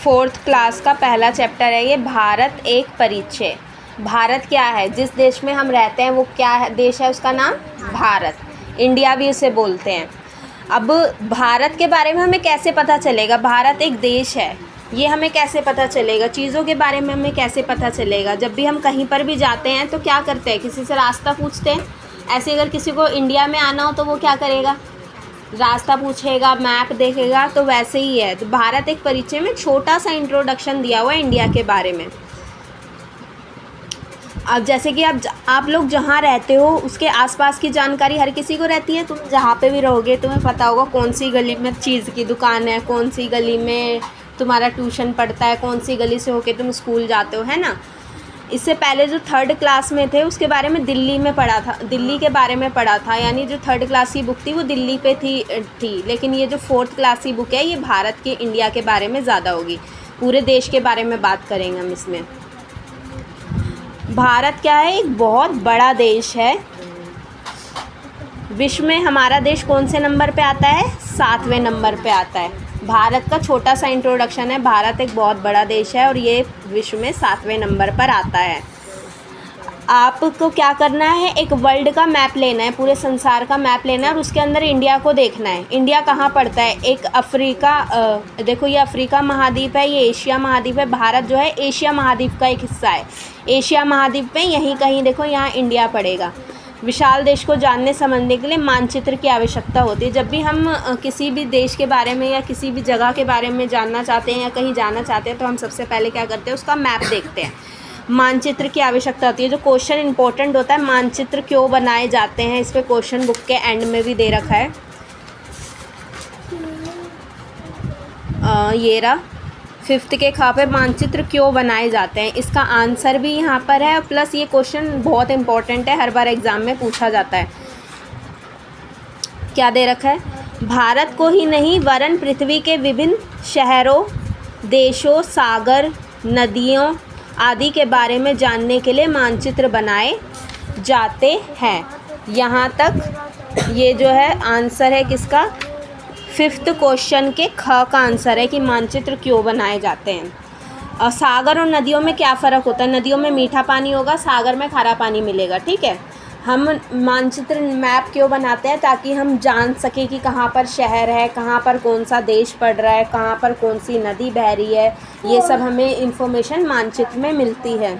4th class का पहला chapter है ये, भारत एक परिचय। भारत क्या है, जिस देश में हम रहते हैं वो क्या है, देश है उसका नाम भारत, इंडिया भी उसे बोलते हैं। अब भारत के बारे में हमें कैसे पता चलेगा, भारत एक देश है, ये हमें कैसे पता चलेगा, चीज़ों के बारे में हमें कैसे पता चलेगा। जब भी हम कहीं पर भी जाते हैं तो क्या करते हैं, किसी से रास्ता पूछते हैं। ऐसे अगर किसी को इंडिया में आना हो तो वो क्या करेगा, रास्ता पूछेगा, मैप देखेगा। तो वैसे ही है, तो भारत एक परिचय में छोटा सा इंट्रोडक्शन दिया हुआ है इंडिया के बारे में। अब जैसे कि आप लोग जहाँ रहते हो उसके आसपास की जानकारी हर किसी को रहती है। तुम जहाँ पे भी रहोगे तुम्हें पता होगा कौन सी गली में चीज़ की दुकान है, कौन सी गली में तुम्हारा ट्यूशन पढ़ता है, कौन सी गली से होके तुम स्कूल जाते हो, है ना। इससे पहले जो 3rd क्लास में थे उसके बारे में दिल्ली में पढ़ा था, दिल्ली के बारे में पढ़ा था, यानी जो 3rd क्लास की बुक थी वो दिल्ली पे थी। लेकिन ये जो 4th क्लास की बुक है ये भारत के, इंडिया के बारे में ज़्यादा होगी, पूरे देश के बारे में बात करेंगे हम इसमें। भारत क्या है, एक बहुत बड़ा देश है। विश्व में हमारा देश कौन से नंबर पे आता है, 7वें नंबर पे आता है। भारत का छोटा सा इंट्रोडक्शन है, भारत एक बहुत बड़ा देश है और ये विश्व में 7वें नंबर पर आता है। आपको क्या करना है, एक वर्ल्ड का मैप लेना है, पूरे संसार का मैप लेना है और उसके अंदर इंडिया को देखना है। इंडिया कहाँ पड़ता है, एक अफ्रीका, देखो ये अफ्रीका महाद्वीप है, ये एशिया महाद्वीप है। भारत जो है एशिया महाद्वीप का एक हिस्सा है। एशिया महाद्वीप में यहीं कहीं देखो यहाँ इंडिया पड़ेगा। विशाल देश को जानने समझने के लिए मानचित्र की आवश्यकता होती है। जब भी हम किसी भी देश के बारे में या किसी भी जगह के बारे में जानना चाहते हैं या कहीं जाना चाहते हैं तो हम सबसे पहले क्या करते हैं, उसका मैप देखते हैं। मानचित्र की आवश्यकता होती है। जो क्वेश्चन इंपॉर्टेंट होता है, मानचित्र क्यों बनाए जाते हैं, इस पर क्वेश्चन बुक के एंड में भी दे रखा है। ये रहा 5th के खा पे मानचित्र क्यों बनाए जाते हैं, इसका आंसर भी यहाँ पर है। प्लस ये क्वेश्चन बहुत इंपॉर्टेंट है, हर बार एग्ज़ाम में पूछा जाता है। क्या दे रखा है, भारत को ही नहीं वरन पृथ्वी के विभिन्न शहरों, देशों, सागर, नदियों आदि के बारे में जानने के लिए मानचित्र बनाए जाते हैं। यहाँ तक ये जो है आंसर है किसका, 5th क्वेश्चन के ख का आंसर है कि मानचित्र क्यों बनाए जाते हैं। और सागर और नदियों में क्या फ़र्क होता है, नदियों में मीठा पानी होगा, सागर में खारा पानी मिलेगा, ठीक है। हम मानचित्र मैप क्यों बनाते हैं, ताकि हम जान सकें कि कहाँ पर शहर है, कहाँ पर कौन सा देश पड़ रहा है, कहाँ पर कौन सी नदी बह रही है, ये सब हमें इन्फॉर्मेशन मानचित्र में मिलती है।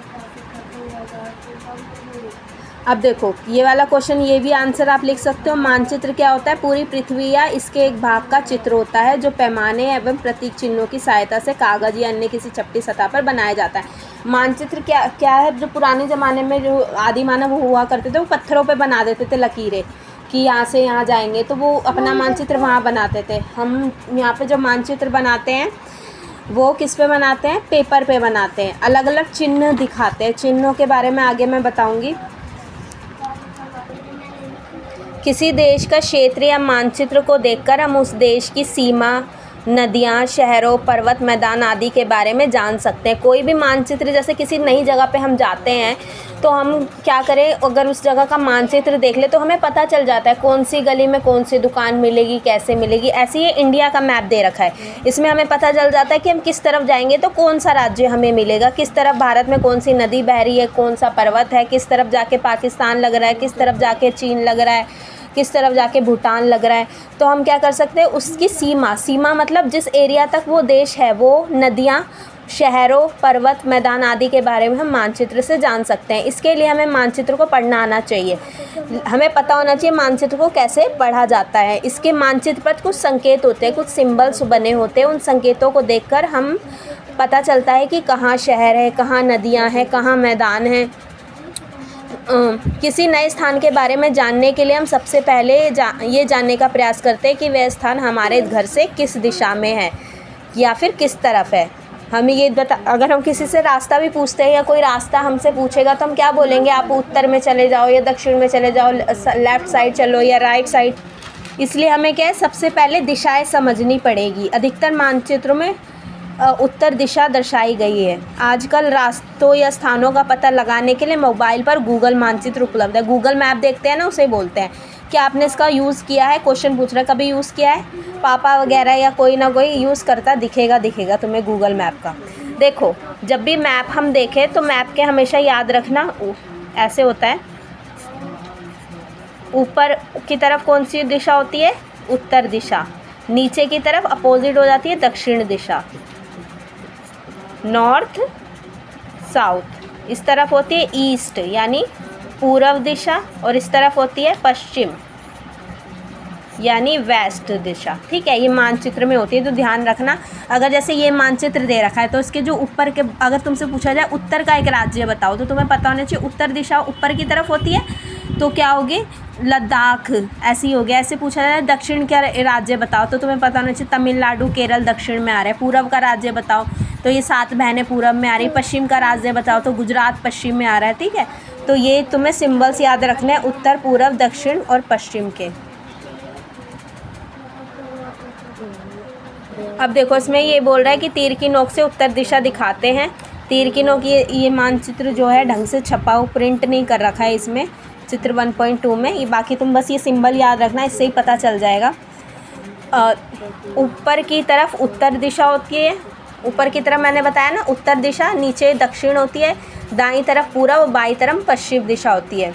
अब देखो ये वाला क्वेश्चन, ये भी आंसर आप लिख सकते हो। मानचित्र क्या होता है, पूरी पृथ्वी या इसके एक भाग का चित्र होता है जो पैमाने एवं प्रतीक चिन्हों की सहायता से कागज या अन्य किसी चपटी सतह पर बनाया जाता है। मानचित्र क्या है, जो पुराने ज़माने में जो आदि मानव हुआ करते थे वो पत्थरों पे बना देते थे लकीरें कि यहाँ से यहाँ जाएंगे, तो वो अपना मानचित्र वहाँ बनाते थे। हम यहाँ पे जो मानचित्र बनाते हैं वो किस पे बनाते हैं, पेपर पे बनाते हैं। अलग अलग चिन्ह दिखाते हैं, चिन्हों के बारे में आगे मैं बताऊँगी। किसी देश का क्षेत्र या मानचित्र को देखकर हम उस देश की सीमा, नदियाँ, शहरों, पर्वत, मैदान आदि के बारे में जान सकते हैं। कोई भी मानचित्र, जैसे किसी नई जगह पे हम जाते हैं तो हम क्या करें, अगर उस जगह का मानचित्र देख ले तो हमें पता चल जाता है कौन सी गली में कौन सी दुकान मिलेगी, कैसे मिलेगी। ऐसे ही इंडिया का मैप दे रखा है, इसमें हमें पता चल जाता है कि हम किस तरफ जाएंगे तो कौन सा राज्य हमें मिलेगा, किस तरफ भारत में कौन सी नदी बह रही है, कौन सा पर्वत है, किस तरफ जाके पाकिस्तान लग रहा है, किस तरफ जाके चीन लग रहा है, किस तरफ जाके भूटान लग रहा है। तो हम क्या कर सकते हैं, उसकी सीमा मतलब जिस एरिया तक वो देश है वो नदियाँ, शहरों, पर्वत, मैदान आदि के बारे में हम मानचित्र से जान सकते हैं। इसके लिए हमें मानचित्र को पढ़ना आना चाहिए, हमें पता होना चाहिए मानचित्र को कैसे पढ़ा जाता है। इसके मानचित्र पर कुछ संकेत होते हैं, कुछ सिंबल्स बने होते हैं, उन संकेतों को देखकर हम पता चलता है कि कहाँ शहर है, कहाँ नदियाँ हैं, कहाँ मैदान है। किसी नए स्थान के बारे में जानने के लिए हम सबसे पहले ये जानने का प्रयास करते हैं कि वह स्थान हमारे घर से किस दिशा में है या फिर किस तरफ है। हमें ये अगर हम किसी से रास्ता भी पूछते हैं या कोई रास्ता हमसे पूछेगा तो हम क्या बोलेंगे, आप उत्तर में चले जाओ या दक्षिण में चले जाओ, लेफ़्ट साइड चलो या राइट साइड। इसलिए हमें क्या है, सबसे पहले दिशाएं समझनी पड़ेगी। अधिकतर मानचित्रों में उत्तर दिशा दर्शाई गई है। आजकल रास्तों या स्थानों का पता लगाने के लिए मोबाइल पर गूगल मानचित्र उपलब्ध है। गूगल मैप देखते हैं ना, उसे बोलते हैं। क्या आपने इसका यूज़ किया है? क्वेश्चन पूछ रहा है, कभी यूज़ किया है? पापा वगैरह या कोई ना कोई यूज़ करता दिखेगा तुम्हें गूगल मैप का। देखो, जब भी मैप हम देखें तो मैप के हमेशा याद रखना ऐसे होता है, ऊपर की तरफ कौन सी दिशा होती है? उत्तर दिशा। नीचे की तरफ अपोजिट हो जाती है दक्षिण दिशा, नॉर्थ साउथ। इस तरफ होती है ईस्ट यानी पूर्व दिशा, और इस तरफ होती है पश्चिम यानी वेस्ट दिशा। ठीक है, ये मानचित्र में होती है, तो ध्यान रखना। अगर जैसे ये मानचित्र दे रखा है तो इसके जो ऊपर के, अगर तुमसे पूछा जाए उत्तर का एक राज्य बताओ, तो तुम्हें पता होना चाहिए उत्तर दिशा ऊपर की तरफ होती है, तो क्या होगी? लद्दाख ऐसी हो गया। ऐसे पूछा जाए दक्षिण का राज्य बताओ, तो तुम्हें पता होना चाहिए तमिलनाडु केरल दक्षिण में आ रहा है। पूर्व का राज्य बताओ, तो ये 7 बहनें पूर्व में आ रही। पश्चिम का राज्य बताओ, तो गुजरात पश्चिम में आ रहा है। ठीक है, तो ये तुम्हें सिंबल्स याद रखने हैं, उत्तर पूर्व दक्षिण और पश्चिम के। अब देखो, इसमें ये बोल रहा है कि तीर की नोक से उत्तर दिशा दिखाते हैं। तीर की नोक, ये मानचित्र जो है ढंग से छपा हो, प्रिंट नहीं कर रखा है इसमें चित्र 1.2 में। ये बाकी तुम बस ये सिंबल याद रखना, इससे ही पता चल जाएगा। ऊपर की तरफ उत्तर दिशा होती है, ऊपर की तरफ मैंने बताया ना उत्तर दिशा, नीचे दक्षिण होती है, दाईं तरफ पूरब, बाईं तरफ पश्चिम दिशा होती है।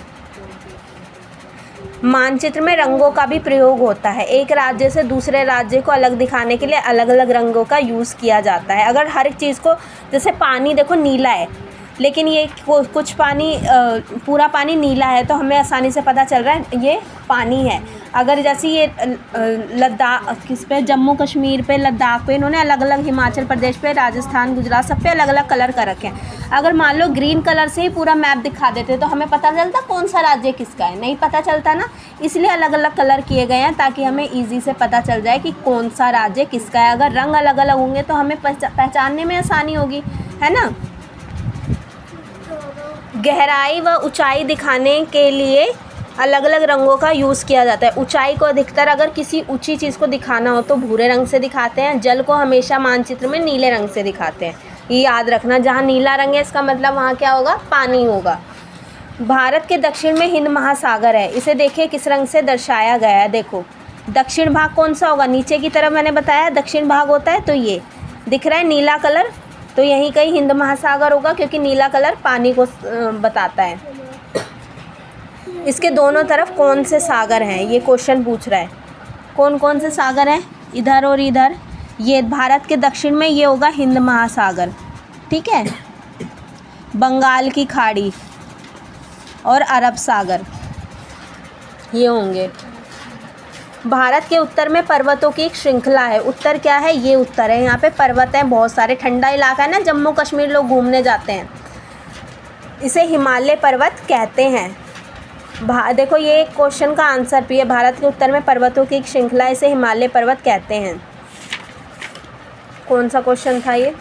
मानचित्र में रंगों का भी प्रयोग होता है। एक राज्य से दूसरे राज्य को अलग दिखाने के लिए अलग अलग रंगों का यूज़ किया जाता है। अगर हर एक चीज़ को, जैसे पानी देखो नीला है, लेकिन ये कुछ पानी पूरा पानी नीला है, तो हमें आसानी से पता चल रहा है ये पानी है। अगर जैसे ये लद्दाख, किस पे, जम्मू कश्मीर पे, लद्दाख पे, इन्होंने अलग अलग, हिमाचल प्रदेश पे, राजस्थान, गुजरात, सब पे अलग अलग कलर कर रखे हैं। अगर मान लो ग्रीन कलर से ही पूरा मैप दिखा देते तो हमें पता चलता कौन सा राज्य किसका है? नहीं पता चलता ना। इसलिए अलग अलग कलर किए गए हैं ताकि हमें ईजी से पता चल जाए कि कौन सा राज्य किसका है। अगर रंग अलग अलग होंगे तो हमें पहचानने में आसानी होगी, है ना। गहराई व ऊंचाई दिखाने के लिए अलग अलग रंगों का यूज़ किया जाता है। ऊंचाई को अधिकतर अगर किसी ऊंची चीज़ को दिखाना हो तो भूरे रंग से दिखाते हैं। जल को हमेशा मानचित्र में नीले रंग से दिखाते हैं। ये याद रखना, जहाँ नीला रंग है इसका मतलब वहाँ क्या होगा? पानी होगा। भारत के दक्षिण में हिंद महासागर है। इसे देखिए किस रंग से दर्शाया गया है। देखो, दक्षिण भाग कौन सा होगा? नीचे की तरफ मैंने बताया दक्षिण भाग होता है, तो ये दिख रहा है नीला कलर, तो यहीं कहीं हिंद महासागर होगा, क्योंकि नीला कलर पानी को बताता है। इसके दोनों तरफ कौन से सागर हैं? ये क्वेश्चन पूछ रहा है। कौन कौन से सागर हैं? इधर और इधर। ये भारत के दक्षिण में ये होगा हिंद महासागर, ठीक है, बंगाल की खाड़ी और अरब सागर, ये होंगे। भारत के उत्तर में पर्वतों की एक श्रृंखला है। उत्तर क्या है? ये उत्तर है। यहाँ पे पर्वत हैं बहुत सारे, ठंडा इलाका है ना, जम्मू कश्मीर लोग घूमने जाते हैं। इसे हिमालय पर्वत कहते हैं। देखो, ये एक क्वेश्चन का आंसर भी है। भारत के उत्तर में पर्वतों की एक श्रृंखला, इसे हिमालय पर्वत कहते हैं। कौन सा क्वेश्चन था ये?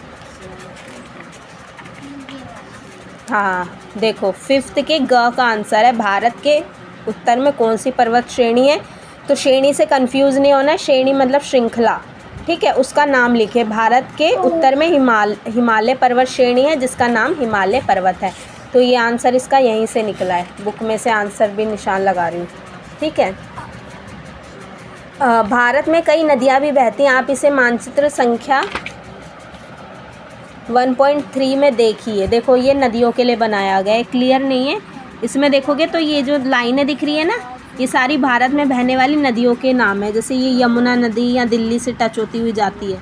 हाँ, देखो 5th के ग का आंसर है। भारत के उत्तर में कौन सी पर्वत श्रेणी है? तो श्रेणी से कंफ्यूज नहीं होना है, श्रेणी मतलब श्रृंखला, ठीक है, उसका नाम लिखे। भारत के उत्तर में हिमालय पर्वत श्रेणी है जिसका नाम हिमालय पर्वत है। तो ये आंसर इसका यहीं से निकला है। बुक में से आंसर भी निशान लगा रही हूँ, ठीक है। भारत में कई नदियाँ भी बहती हैं। आप इसे मानचित्र संख्या 1.3 में देखिए। देखो, ये नदियों के लिए बनाया गया है, क्लियर नहीं है। इसमें देखोगे तो ये जो लाइनें दिख रही है ना, ये सारी भारत में बहने वाली नदियों के नाम है। जैसे ये यमुना नदी या दिल्ली से टच होती हुई जाती है।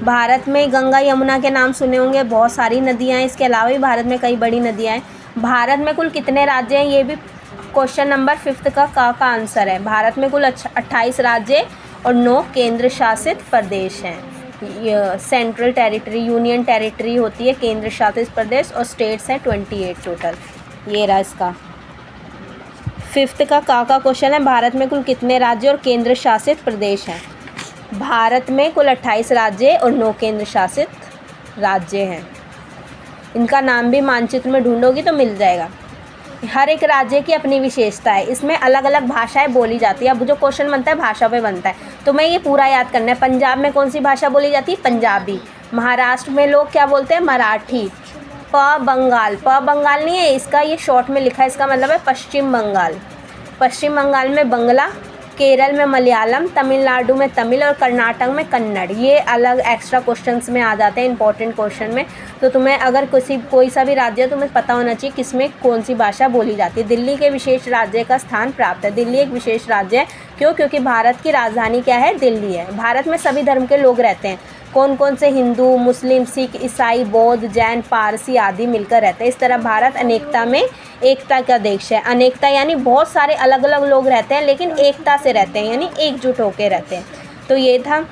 भारत में गंगा यमुना के नाम सुने होंगे, बहुत सारी नदियाँ हैं। इसके अलावा भी भारत में कई बड़ी नदियाँ हैं। भारत में कुल कितने राज्य हैं? ये भी क्वेश्चन नंबर 5th का आंसर है। भारत में कुल 28 राज्य और 9 केंद्र शासित प्रदेश हैं। सेंट्रल टेरिटरी, यूनियन टेरिटरी होती है केंद्र शासित प्रदेश, और स्टेट्स हैं 28 टोटल। ये रहा इसका 5th का क्वेश्चन है। भारत में कुल कितने राज्य और केंद्र शासित प्रदेश हैं? भारत में कुल 28 राज्य और 9 केंद्र शासित राज्य हैं। इनका नाम भी मानचित्र में ढूंढोगी तो मिल जाएगा। हर एक राज्य की अपनी विशेषता है। इसमें अलग अलग भाषाएं बोली जाती है। अब जो क्वेश्चन बनता है भाषा पे बनता है, तो मैं ये पूरा याद करना है। पंजाब में कौन सी भाषा बोली जाती है? पंजाबी। महाराष्ट्र में लोग क्या बोलते हैं? मराठी। बंगाल, बंगाल नहीं है इसका, ये शॉर्ट में लिखा है, इसका मतलब है पश्चिम बंगाल। पश्चिम बंगाल में बंगला, केरल में मलयालम, तमिलनाडु में तमिल और कर्नाटक में कन्नड़। ये अलग एक्स्ट्रा क्वेश्चंस में आ जाते हैं, इंपॉर्टेंट क्वेश्चन में। तो तुम्हें अगर कोई सा भी राज्य है तुम्हें पता होना चाहिए किसमें कौन सी भाषा बोली जाती है। दिल्ली के विशेष राज्य का स्थान प्राप्त है। दिल्ली एक विशेष राज्य है, क्यों? क्योंकि भारत की राजधानी क्या है? दिल्ली है। भारत में सभी धर्म के लोग रहते हैं। कौन कौन से? हिंदू, मुस्लिम, सिख, ईसाई, बौद्ध, जैन, पारसी आदि मिलकर रहते हैं। इस तरह भारत अनेकता में एकता का देश है। अनेकता यानी बहुत सारे अलग अलग लोग रहते हैं लेकिन एकता से रहते हैं, यानी एकजुट होकर रहते हैं। तो ये था।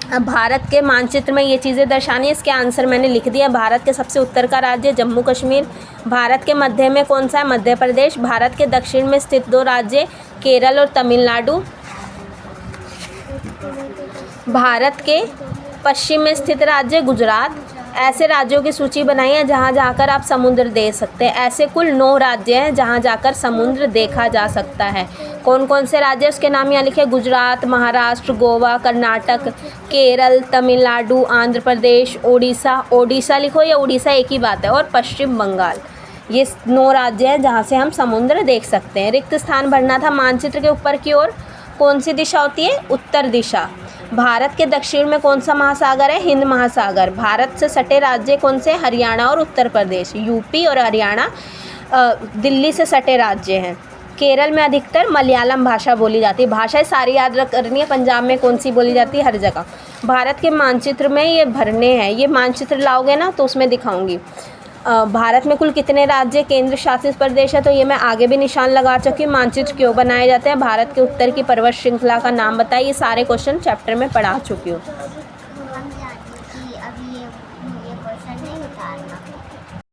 अब भारत के मानचित्र में ये चीज़ें दर्शानी है। इसके आंसर मैंने लिख दिया। भारत के सबसे उत्तर का राज्य जम्मू कश्मीर। भारत के मध्य में कौन सा है? मध्य प्रदेश। भारत के दक्षिण में स्थित 2 राज्य केरल और तमिलनाडु। भारत के पश्चिम में स्थित राज्य गुजरात। ऐसे राज्यों की सूची बनाई है जहाँ जाकर आप समुद्र देख सकते हैं। ऐसे कुल 9 राज्य हैं जहाँ जाकर समुद्र देखा जा सकता है। कौन कौन से राज्य उसके नाम यहाँ लिखे? गुजरात, महाराष्ट्र, गोवा, कर्नाटक, केरल, तमिलनाडु, आंध्र प्रदेश, ओडिशा। ओडिशा लिखो या उड़ीसा एक ही बात है। और पश्चिम बंगाल। ये 9 राज्य हैं जहाँ से हम समुद्र देख सकते हैं। रिक्त स्थान भरना था मानचित्र के ऊपर की ओर। कौन सी दिशा होती है? उत्तर दिशा। भारत के दक्षिण में कौन सा महासागर है? हिंद महासागर। भारत से सटे राज्य कौन से? हरियाणा और उत्तर प्रदेश। यूपी और हरियाणा दिल्ली से सटे राज्य हैं। केरल में अधिकतर मलयालम भाषा बोली जाती है। भाषाएं सारी याद करनी है। पंजाब में कौन सी बोली जाती है? हर जगह। भारत के मानचित्र में ये भरने हैं। ये मानचित्र लाओगे ना तो उसमें दिखाऊंगी। भारत में कुल कितने राज्य केंद्र शासित प्रदेश है? तो ये मैं आगे भी निशान लगा चुकी हूँ। मानचित्र क्यों बनाए जाते हैं? भारत के उत्तर की पर्वत श्रृंखला का नाम बताइए। ये सारे क्वेश्चन चैप्टर में पढ़ा चुकी हूँ।